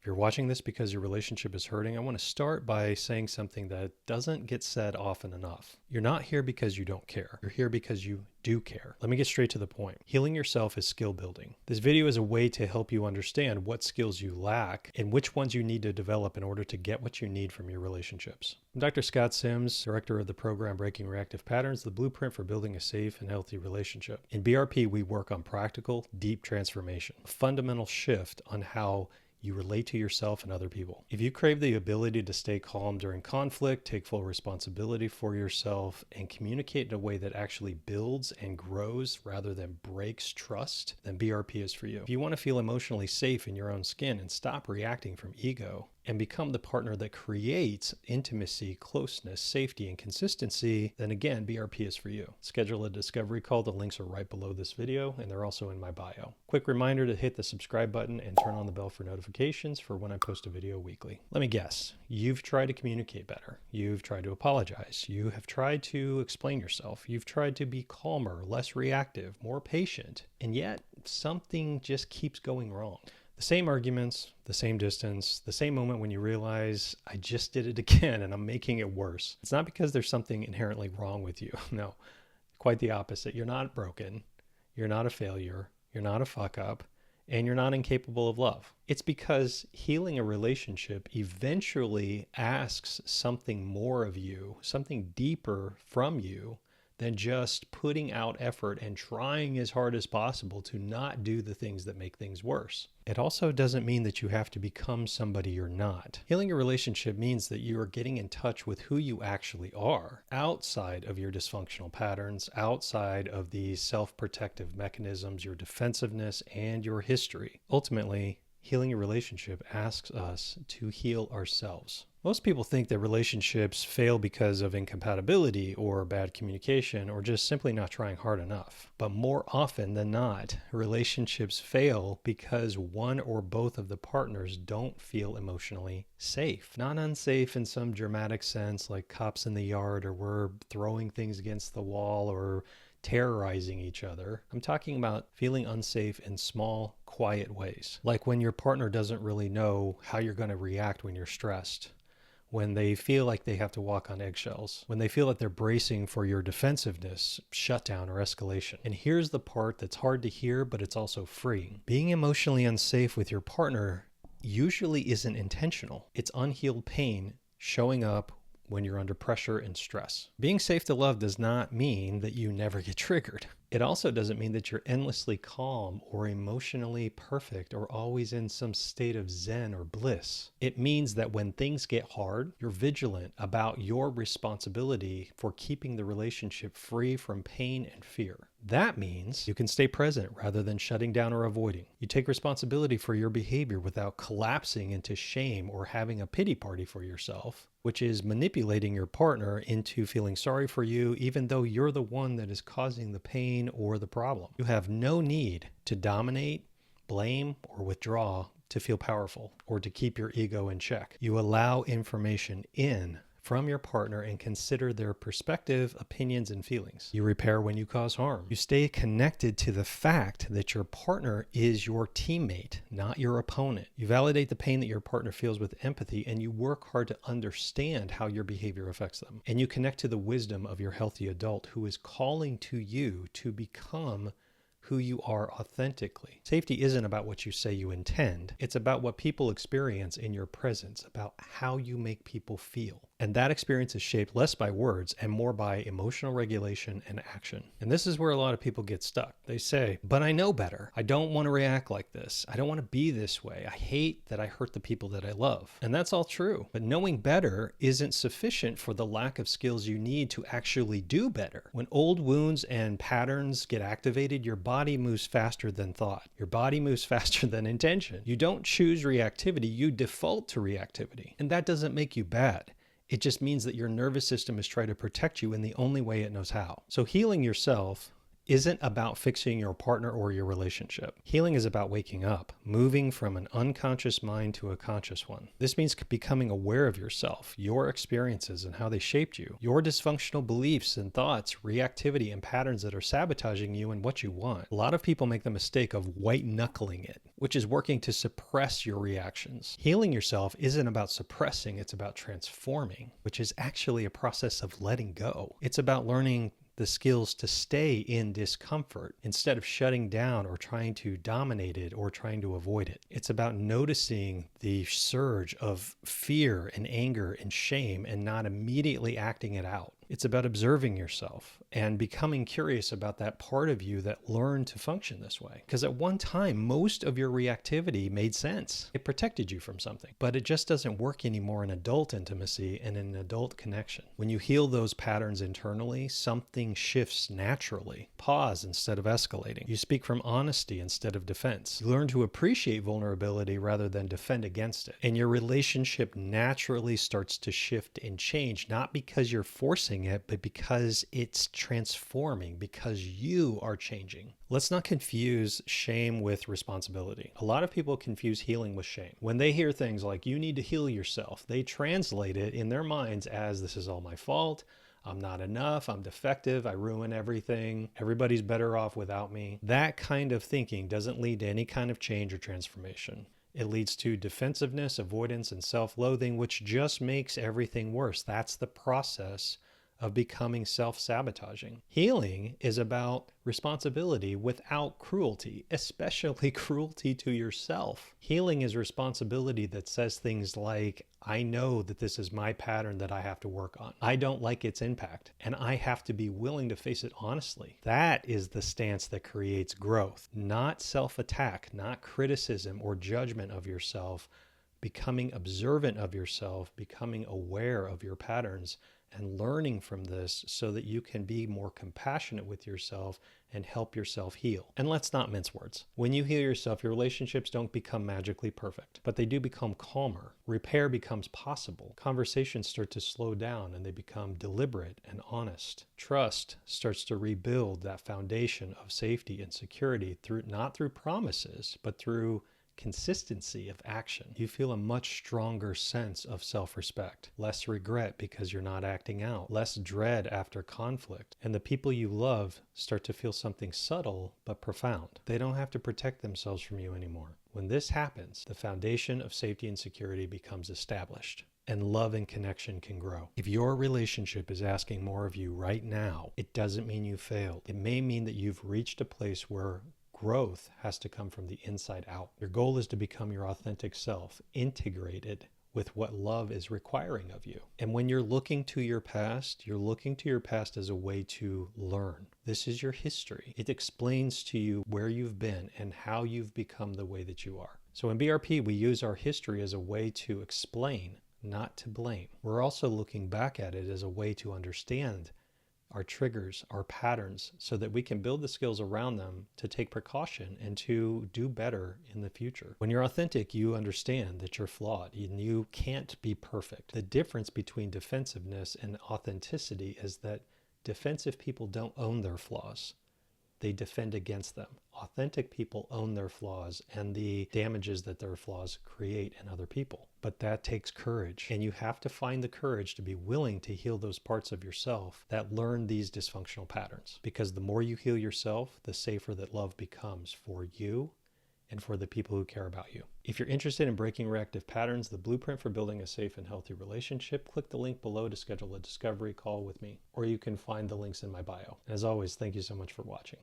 If you're watching this because your relationship is hurting, I want to start by saying something that doesn't get said often enough. You're not here because you don't care. You're here because you do care. Let me get straight to the point. Healing yourself is skill building. This video is a way to help you understand what skills you lack and which ones you need to develop in order to get what you need from your relationships. I'm Dr. Scott Sims, director of the program Breaking Reactive Patterns, the blueprint for building a safe and healthy relationship. In BRP, we work on practical, deep transformation, a fundamental shift on how you relate to yourself and other people. If you crave the ability to stay calm during conflict, take full responsibility for yourself, and communicate in a way that actually builds and grows rather than breaks trust, then BRP is for you. If you want to feel emotionally safe in your own skin and stop reacting from ego, and become the partner that creates intimacy, closeness, safety, and consistency, then again, BRP is for you. Schedule a discovery call. The links are right below this video, and they're also in my bio. Quick reminder to hit the subscribe button and turn on the bell for notifications for when I post a video weekly. Let me guess, you've tried to communicate better. You've tried to apologize. You have tried to explain yourself. You've tried to be calmer, less reactive, more patient, and yet something just keeps going wrong. The same arguments, the same distance, the same moment when you realize I just did it again and I'm making it worse. It's not because there's something inherently wrong with you. No, quite the opposite. You're not broken. You're not a failure. You're not a fuck up. And you're not incapable of love. It's because healing a relationship eventually asks something more of you, something deeper from you, than just putting out effort and trying as hard as possible to not do the things that make things worse. It also doesn't mean that you have to become somebody you're not. Healing a relationship means that you are getting in touch with who you actually are, outside of your dysfunctional patterns, outside of these self-protective mechanisms, your defensiveness, and your history. Ultimately, healing a relationship asks us to heal ourselves. Most people think that relationships fail because of incompatibility or bad communication or just simply not trying hard enough. But more often than not, relationships fail because one or both of the partners don't feel emotionally safe. Not unsafe in some dramatic sense like cops in the yard or we're throwing things against the wall or terrorizing each other. I'm talking about feeling unsafe in small, quiet ways. Like when your partner doesn't really know how you're going to react when you're stressed. When they feel like they have to walk on eggshells, when they feel that they're bracing for your defensiveness, shutdown, or escalation. And here's the part that's hard to hear, but it's also freeing. Being emotionally unsafe with your partner usually isn't intentional. It's unhealed pain showing up when you're under pressure and stress. Being safe to love does not mean that you never get triggered. It also doesn't mean that you're endlessly calm or emotionally perfect or always in some state of zen or bliss. It means that when things get hard, you're vigilant about your responsibility for keeping the relationship free from pain and fear. That means you can stay present rather than shutting down or avoiding. You take responsibility for your behavior without collapsing into shame or having a pity party for yourself, which is manipulating your partner into feeling sorry for you, even though you're the one that is causing the pain or the problem. You have no need to dominate, blame, or withdraw to feel powerful or to keep your ego in check. You allow information in from your partner and consider their perspective, opinions, and feelings. You repair when you cause harm. You stay connected to the fact that your partner is your teammate, not your opponent. You validate the pain that your partner feels with empathy, and you work hard to understand how your behavior affects them. And you connect to the wisdom of your healthy adult who is calling to you to become who you are authentically. Safety isn't about what you say you intend. It's about what people experience in your presence, about how you make people feel. And that experience is shaped less by words and more by emotional regulation and action. And this is where a lot of people get stuck. They say, but I know better. I don't want to react like this. I don't want to be this way. I hate that I hurt the people that I love. And that's all true. But knowing better isn't sufficient for the lack of skills you need to actually do better. When old wounds and patterns get activated, your body moves faster than thought. Your body moves faster than intention. You don't choose reactivity, you default to reactivity. And that doesn't make you bad. It just means that your nervous system is trying to protect you in the only way it knows how. So healing yourself isn't about fixing your partner or your relationship. Healing is about waking up, moving from an unconscious mind to a conscious one. This means becoming aware of yourself, your experiences and how they shaped you, your dysfunctional beliefs and thoughts, reactivity and patterns that are sabotaging you and what you want. A lot of people make the mistake of white knuckling it, which is working to suppress your reactions. Healing yourself isn't about suppressing, it's about transforming, which is actually a process of letting go. It's about learning the skills to stay in discomfort instead of shutting down or trying to dominate it or trying to avoid it. It's about noticing the surge of fear and anger and shame and not immediately acting it out. It's about observing yourself and becoming curious about that part of you that learned to function this way. Because at one time, most of your reactivity made sense. It protected you from something, but it just doesn't work anymore in adult intimacy and in adult connection. When you heal those patterns internally, something shifts naturally. Pause instead of escalating. You speak from honesty instead of defense. You learn to appreciate vulnerability rather than defend against it. And your relationship naturally starts to shift and change, not because you're forcing it, but because it's transforming, because you are changing. Let's not confuse shame with responsibility. A lot of people confuse healing with shame. When they hear things like, you need to heal yourself, they translate it in their minds as, this is all my fault, I'm not enough, I'm defective, I ruin everything, everybody's better off without me. That kind of thinking doesn't lead to any kind of change or transformation. It leads to defensiveness, avoidance, and self-loathing, which just makes everything worse. That's the process of becoming self-sabotaging. Healing is about responsibility without cruelty, especially cruelty to yourself. Healing is responsibility that says things like, I know that this is my pattern that I have to work on. I don't like its impact, and I have to be willing to face it honestly. That is the stance that creates growth, not self-attack, not criticism or judgment of yourself, becoming observant of yourself, becoming aware of your patterns, and learning from this so that you can be more compassionate with yourself and help yourself heal. And let's not mince words. When you heal yourself, your relationships don't become magically perfect, but they do become calmer. Repair becomes possible. Conversations start to slow down and they become deliberate and honest. Trust starts to rebuild that foundation of safety and security not through promises, but through consistency of action. You feel a much stronger sense of self-respect, less regret because you're not acting out, less dread after conflict, and the people you love start to feel something subtle but profound. They don't have to protect themselves from you anymore. When this happens, the foundation of safety and security becomes established, and love and connection can grow. If your relationship is asking more of you right now, it doesn't mean you failed. It may mean that you've reached a place where growth has to come from the inside out. Your goal is to become your authentic self, integrated with what love is requiring of you. And when you're looking to your past, you're looking to your past as a way to learn. This is your history. It explains to you where you've been and how you've become the way that you are. So in BRP, we use our history as a way to explain, not to blame. We're also looking back at it as a way to understand our triggers, our patterns, so that we can build the skills around them to take precaution and to do better in the future. When you're authentic, you understand that you're flawed and you can't be perfect. The difference between defensiveness and authenticity is that defensive people don't own their flaws. They defend against them. Authentic people own their flaws and the damages that their flaws create in other people. But that takes courage, and you have to find the courage to be willing to heal those parts of yourself that learn these dysfunctional patterns. Because the more you heal yourself, the safer that love becomes for you and for the people who care about you. If you're interested in breaking reactive patterns, the blueprint for building a safe and healthy relationship, click the link below to schedule a discovery call with me, or you can find the links in my bio. As always, thank you so much for watching.